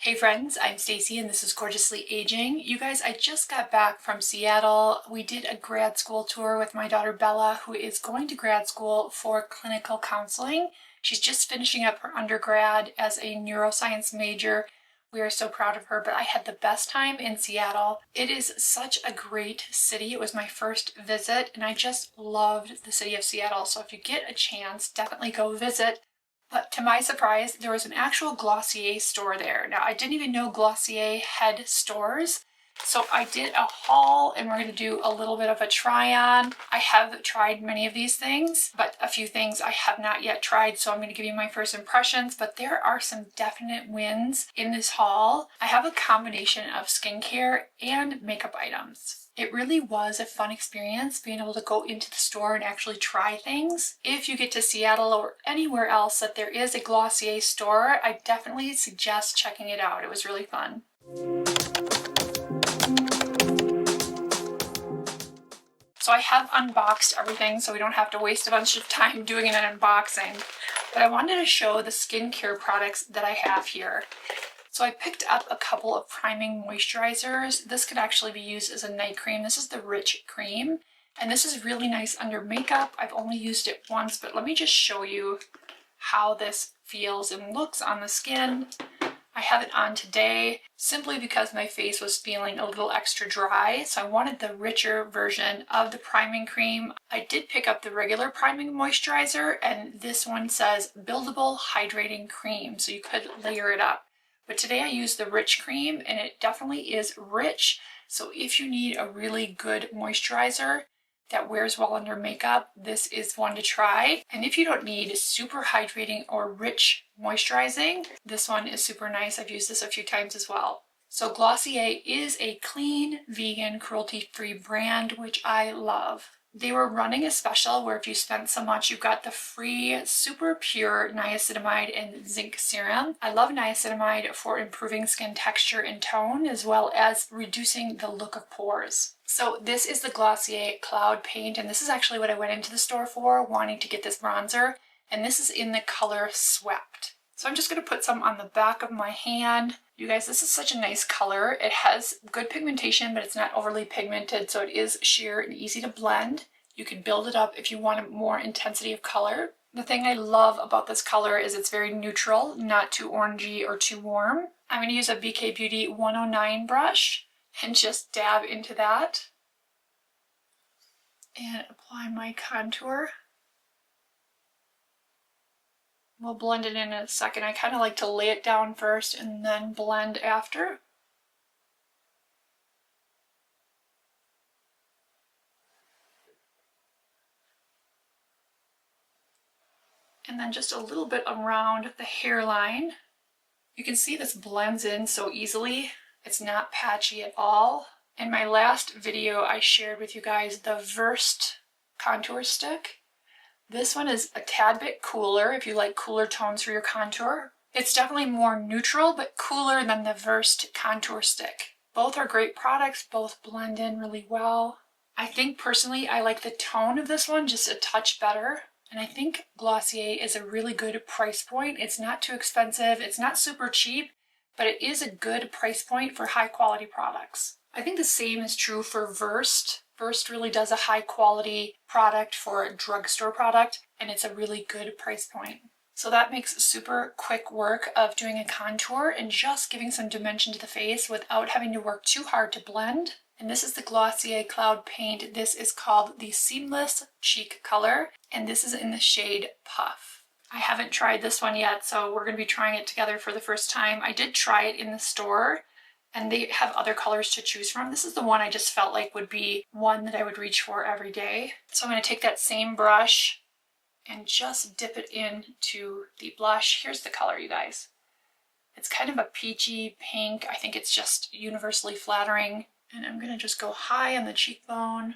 Hey friends, I'm Stacy and this is Gorgeously Aging. You guys, I just got back from Seattle. We did a grad school tour with my daughter Bella, who is going to grad school for clinical counseling. She's just finishing up her undergrad as a neuroscience major. We are so proud of her, but I had the best time in Seattle. It is such a great city. It was my first visit and I just loved the city of Seattle. So if you get a chance, definitely go visit. But to my surprise, there was an actual Glossier store there. Now, I didn't even know Glossier had stores. So I did a haul and we're going to do a little bit of a try on. I have tried many of these things, but a few things I have not yet tried. So I'm going to give you my first impressions, but there are some definite wins in this haul. I have a combination of skincare and makeup items. It really was a fun experience being able to go into the store and actually try things. If you get to Seattle or anywhere else that there is a Glossier store, I definitely suggest checking it out. It was really fun. So I have unboxed everything so we don't have to waste a bunch of time doing an unboxing. But I wanted to show the skincare products that I have here. So I picked up a couple of priming moisturizers. This could actually be used as a night cream. This is the Rich Cream, and this is really nice under makeup. I've only used it once, but let me just show you how this feels and looks on the skin. I have it on today simply because my face was feeling a little extra dry, so I wanted the richer version of the priming cream. I did pick up the regular priming moisturizer, and this one says buildable hydrating cream, so you could layer it up. But today I used the Rich Cream and it definitely is rich. So if you need a really good moisturizer that wears well under makeup, this is one to try. And if you don't need super hydrating or rich moisturizing, this one is super nice. I've used this a few times as well. So Glossier is a clean, vegan, cruelty-free brand, which I love. They were running a special where if you spent so much, you got the free super pure niacinamide and zinc serum. I love niacinamide for improving skin texture and tone, as well as reducing the look of pores. So this is the Glossier Cloud Paint, and this is actually what I went into the store for, wanting to get this bronzer, and this is in the color Swept. So I'm just going to put some on the back of my hand. You guys, this is such a nice color. It has good pigmentation, but it's not overly pigmented, so it is sheer and easy to blend. You can build it up if you want more intensity of color. The thing I love about this color is it's very neutral, not too orangey or too warm. I'm going to use a BK Beauty 109 brush and just dab into that and apply my contour. We'll blend it in a second. I kind of like to lay it down first and then blend after. And then just a little bit around the hairline. You can see this blends in so easily. It's not patchy at all. In my last video, I shared with you guys the Versed contour stick. This one is a tad bit cooler if you like cooler tones for your contour. It's definitely more neutral but cooler than the Versed contour stick. Both are great products, both blend in really well. I think personally I like the tone of this one just a touch better. And I think Glossier is a really good price point. It's not too expensive, it's not super cheap, but it is a good price point for high quality products. I think the same is true for Versed. Versed really does a high quality product for a drugstore product, and it's a really good price point. So that makes super quick work of doing a contour and just giving some dimension to the face without having to work too hard to blend. And this is the Glossier Cloud Paint. This is called the Seamless Cheek color, and this is in the shade Puff. I haven't tried this one yet, so we're going to be trying it together for the first time. I did try it in the store, and they have other colors to choose from. This is the one I just felt like would be one that I would reach for every day. So I'm going to take that same brush and just dip it into the blush. Here's the color, you guys. It's kind of a peachy pink. I think it's just universally flattering. And I'm going to just go high on the cheekbone.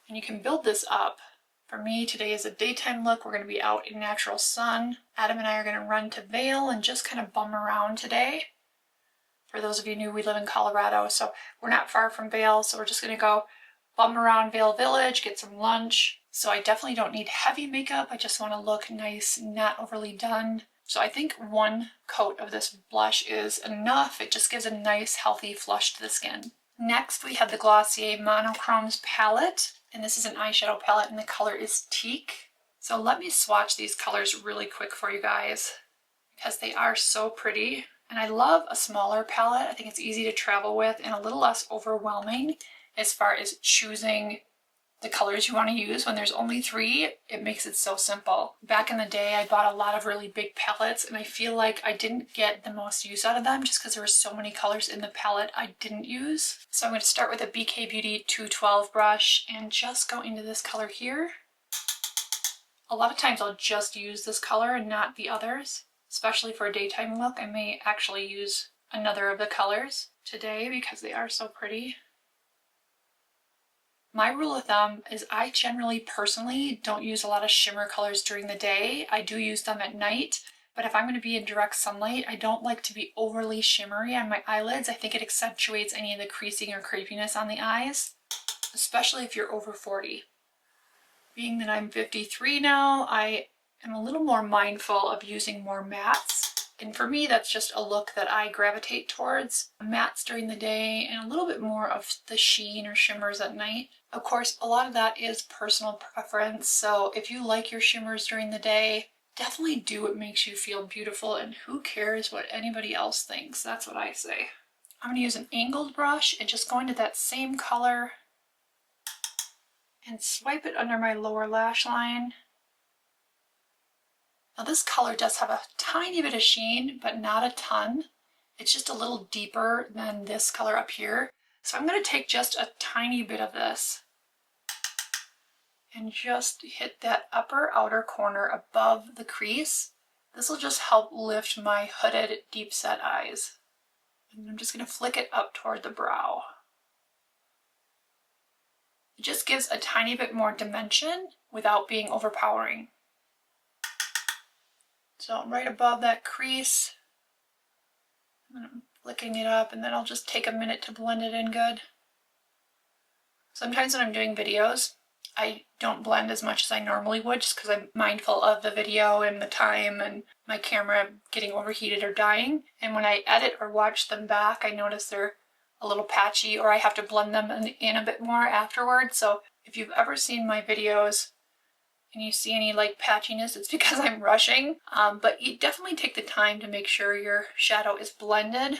And you can build this up. For me, today is a daytime look. We're going to be out in natural sun. Adam and I are going to run to Vail and just kind of bum around today. For those of you new, we live in Colorado, so we're not far from Vail, so we're just going to go bum around Vail Village, get some lunch. So I definitely don't need heavy makeup. I just want to look nice, not overly done. So I think one coat of this blush is enough. It just gives a nice healthy flush to the skin. Next we have the Glossier Monochromes palette, and this is an eyeshadow palette and the color is Teak. So let me swatch these colors really quick for you guys because they are so pretty. And I love a smaller palette. I think it's easy to travel with and a little less overwhelming as far as choosing the colors you want to use. When there's only 3, it makes it so simple. Back in the day, I bought a lot of really big palettes and I feel like I didn't get the most use out of them just because there were so many colors in the palette I didn't use. So I'm going to start with a BK Beauty 212 brush and just go into this color here. A lot of times I'll just use this color and not the others, especially for a daytime look. I may actually use another of the colors today because they are so pretty. My rule of thumb is I generally personally don't use a lot of shimmer colors during the day. I do use them at night, but if I'm going to be in direct sunlight, I don't like to be overly shimmery on my eyelids. I think it accentuates any of the creasing or crepiness on the eyes, especially if you're over 40. Being that I'm 53 now, I am a little more mindful of using more mattes. And for me, that's just a look that I gravitate towards. Mattes during the day and a little bit more of the sheen or shimmers at night. Of course, a lot of that is personal preference. So if you like your shimmers during the day, definitely do what makes you feel beautiful, and who cares what anybody else thinks. That's what I say. I'm going to use an angled brush and just go into that same color and swipe it under my lower lash line. Now this color does have a tiny bit of sheen, but not a ton. It's just a little deeper than this color up here. So I'm going to take just a tiny bit of this and just hit that upper outer corner above the crease. This will just help lift my hooded deep set eyes. And I'm just going to flick it up toward the brow. It just gives a tiny bit more dimension without being overpowering. So right above that crease, I'm flicking it up, and then I'll just take a minute to blend it in good. Sometimes when I'm doing videos, I don't blend as much as I normally would just because I'm mindful of the video and the time and my camera getting overheated or dying. And when I edit or watch them back, I notice they're a little patchy, or I have to blend them in a bit more afterwards. So if you've ever seen my videos and you see any like patchiness, it's because I'm rushing. But you definitely take the time to make sure your shadow is blended.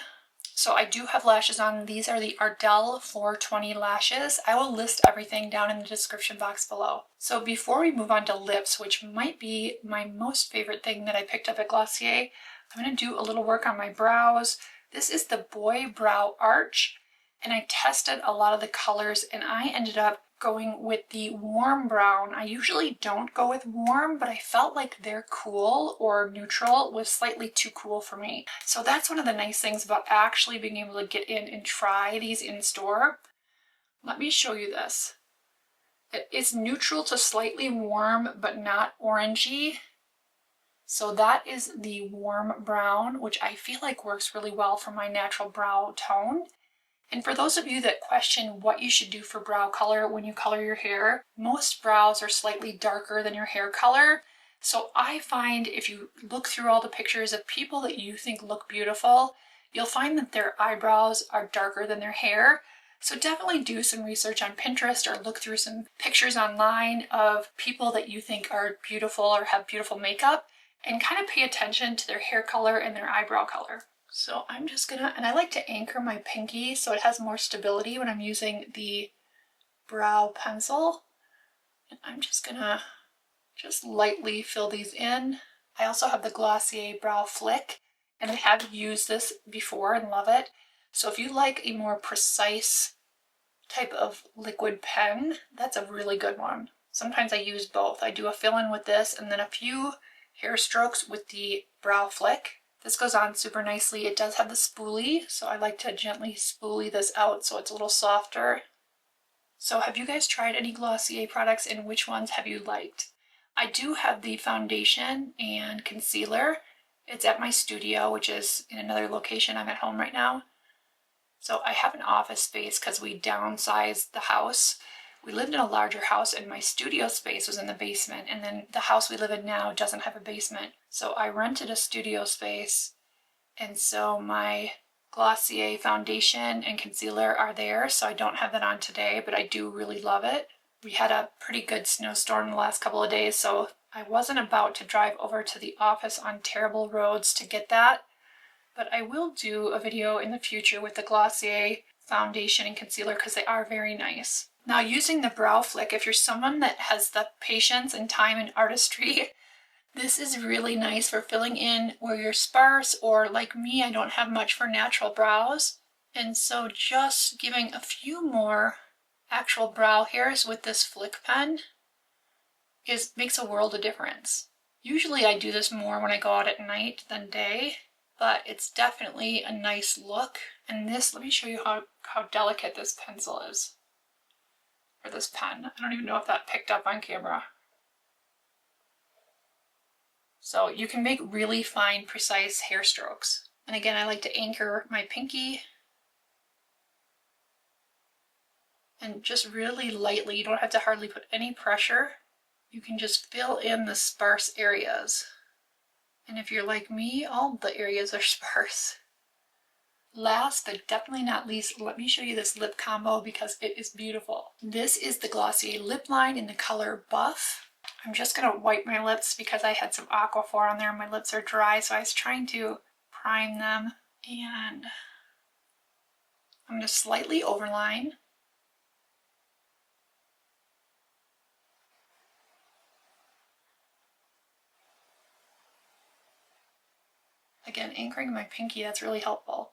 So I do have lashes on. These are the Ardell 420 lashes. I will list everything down in the description box below. So before we move on to lips, which might be my most favorite thing that I picked up at Glossier, I'm going to do a little work on my brows. This is the Boy Brow Arch, and I tested a lot of the colors and I ended up going with the warm brown. I usually don't go with warm, but I felt like their cool or neutral was slightly too cool for me. So that's one of the nice things about actually being able to get in and try these in store. Let me show you this. It's neutral to slightly warm, but not orangey. So that is the warm brown, which I feel like works really well for my natural brow tone. And for those of you that question what you should do for brow color when you color your hair, most brows are slightly darker than your hair color. So I find if you look through all the pictures of people that you think look beautiful, you'll find that their eyebrows are darker than their hair. So definitely do some research on Pinterest or look through some pictures online of people that you think are beautiful or have beautiful makeup, and kind of pay attention to their hair color and their eyebrow color. So I'm just gonna, and I like to anchor my pinky so it has more stability when I'm using the brow pencil. And I'm just gonna just lightly fill these in. I also have the Glossier Brow Flick, and I have used this before and love it. So if you like a more precise type of liquid pen, that's a really good one. Sometimes I use both. I do a fill-in with this and then a few hair strokes with the Brow Flick. This goes on super nicely. It does have the spoolie, so I like to gently spoolie this out so it's a little softer. So have you guys tried any Glossier products, and which ones have you liked? I do have the foundation and concealer. It's at my studio, which is in another location. I'm at home right now. So I have an office space because we downsized the house. We lived in a larger house and my studio space was in the basement, and then the house we live in now doesn't have a basement. So I rented a studio space, and so my Glossier foundation and concealer are there, so I don't have that on today, but I do really love it. We had a pretty good snowstorm the last couple of days, so I wasn't about to drive over to the office on terrible roads to get that, but I will do a video in the future with the Glossier foundation and concealer because they are very nice. Now, using the brow flick, if you're someone that has the patience and time and artistry, this is really nice for filling in where you're sparse, or like me, I don't have much for natural brows. And so just giving a few more actual brow hairs with this flick pen makes a world of difference. Usually I do this more when I go out at night than day, but it's definitely a nice look. And this, let me show you how delicate this pencil is. Or this pen. I don't even know if that picked up on camera. So you can make really fine, precise hair strokes. And again, I like to anchor my pinky. And just really lightly, you don't have to hardly put any pressure. You can just fill in the sparse areas. And if you're like me, all the areas are sparse. Last but definitely not least, let me show you this lip combo because it is beautiful. This is the Glossier lip line in the color Buff. I'm just going to wipe my lips because I had some Aquaphor on there. My lips are dry, so I was trying to prime them. And I'm going to slightly overline. Again, anchoring my pinky, that's really helpful.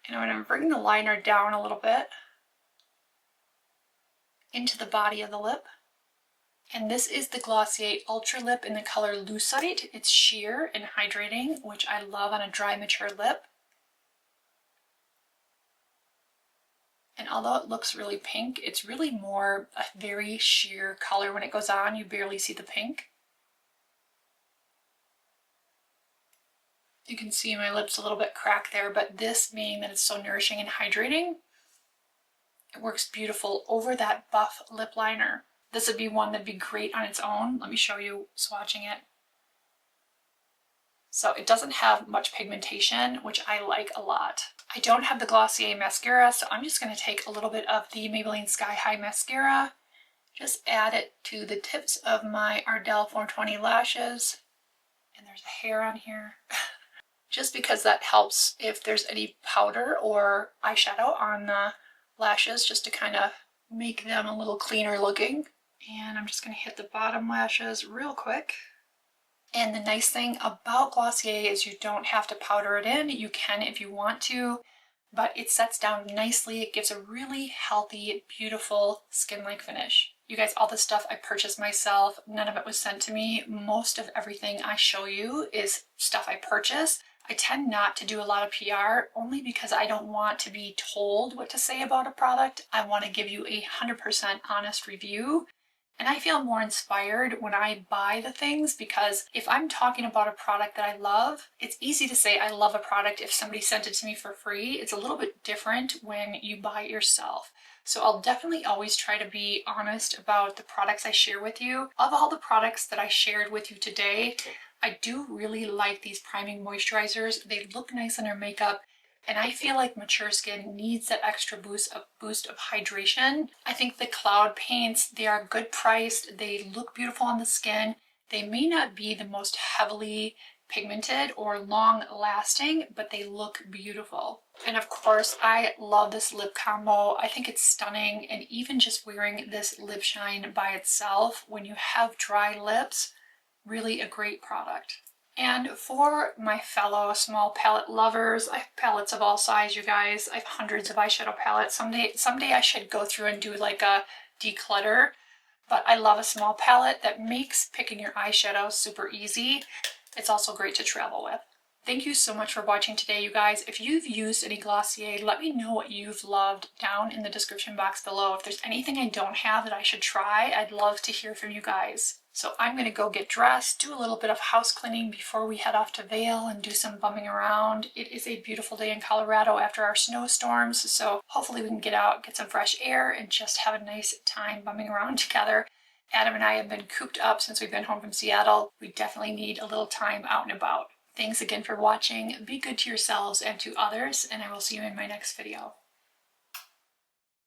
And I'm going to bring the liner down a little bit into the body of the lip. And this is the Glossier Ultra Lip in the color Lucite. It's sheer and hydrating, which I love on a dry, mature lip. And although it looks really pink, it's really more a very sheer color. When it goes on, you barely see the pink. You can see my lips a little bit cracked there, but this being that it's so nourishing and hydrating, it works beautiful over that Buff lip liner. This would be one that'd be great on its own. Let me show you swatching it. So it doesn't have much pigmentation, which I like a lot. I don't have the Glossier mascara, so I'm just going to take a little bit of the Maybelline Sky High mascara, just add it to the tips of my Ardell 420 lashes. And there's a hair on here. Just because that helps if there's any powder or eyeshadow on the lashes, just to kind of make them a little cleaner looking. And I'm just going to hit the bottom lashes real quick. And the nice thing about Glossier is you don't have to powder it in. You can if you want to, but it sets down nicely. It gives a really healthy, beautiful skin-like finish. You guys, all this stuff I purchased myself. None of it was sent to me. Most of everything I show you is stuff I purchased. I tend not to do a lot of PR only because I don't want to be told what to say about a product. I want to give you a 100% honest review. And I feel more inspired when I buy the things, because if I'm talking about a product that I love, it's easy to say I love a product if somebody sent it to me for free. It's a little bit different when you buy it yourself. So I'll definitely always try to be honest about the products I share with you. Of all the products that I shared with you today, I do really like these priming moisturizers. They look nice on their makeup, and I feel like mature skin needs that extra boost of hydration. I think the Cloud paints, they are good priced. They look beautiful on the skin. They may not be the most heavily pigmented or long lasting, but they look beautiful. And of course, I love this lip combo. I think it's stunning, and even just wearing this lip shine by itself when you have dry lips, really a great product. And for my fellow small palette lovers, I have palettes of all size, you guys. I have hundreds of eyeshadow palettes. Someday I should go through and do like a declutter, but I love a small palette that makes picking your eyeshadows super easy. It's also great to travel with. Thank you so much for watching today, you guys. If you've used any Glossier, let me know what you've loved down in the description box below. If there's anything I don't have that I should try, I'd love to hear from you guys. So I'm going to go get dressed, do a little bit of house cleaning before we head off to Vail and do some bumming around. It is a beautiful day in Colorado after our snowstorms, so hopefully we can get out, get some fresh air, and just have a nice time bumming around together. Adam and I have been cooped up since we've been home from Seattle. We definitely need a little time out and about. Thanks again for watching. Be good to yourselves and to others, and I will see you in my next video.